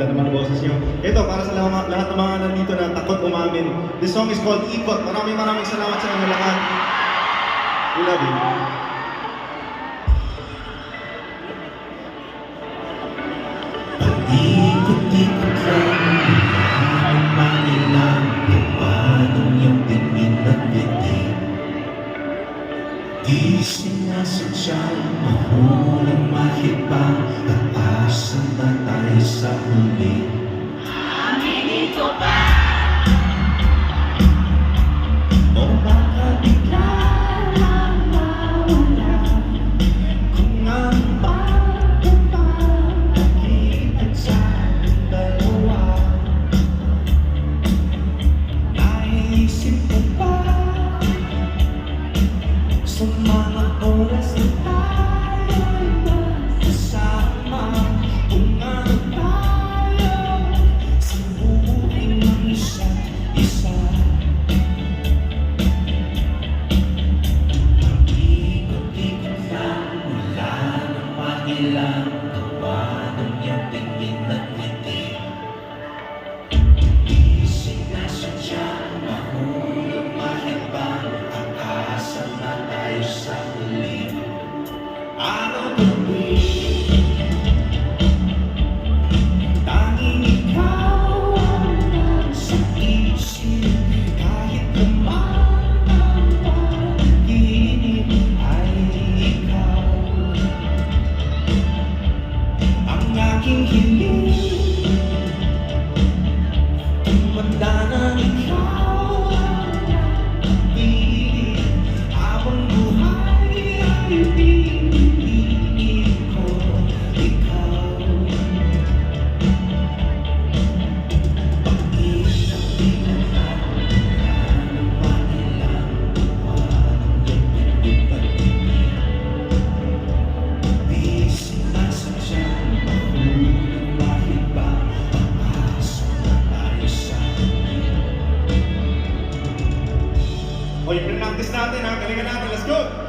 ganda naman ang boses niyo. Ito, para sa lahat ng mga nandito na takot umamin. This song is called Ikot. Maraming salamat sa inyo lahat. We love you. Ikot-ikot lang ang Manilang Paano yung tingin at ngiti Di sinasadyang mahulang mahibang Taasan na tayo sa huli Amin ito ba? O baka bigla lang mawala Kung ang pagpapakita sa ating dalawa Naisip ko ba sa mga oras na tayo'y magkasama Kung ano tayo sa buhay ng isa't isa Ikot-ikot lang, wala nang mahilang Gawa ng iyong tingin at ngiti Di sinasadya, mahulog mahibang Asa na tayo sa huli Araw-gabi Tanging ikaw ang nasa isip Kahit naman ang panaginip ay ikaw Ang aking hiling Tumanda ng ikaw ang pilit Habang buhay ay pinipilit ko ikaw Pag-ilang-ilang lang Anong manilang gawa ng iyong pagpipagpipig Di sinasadyang mahulog mahibang Pag-asa na tayo sa huli O, i-practice natin ha. Galingan natin. Let's go!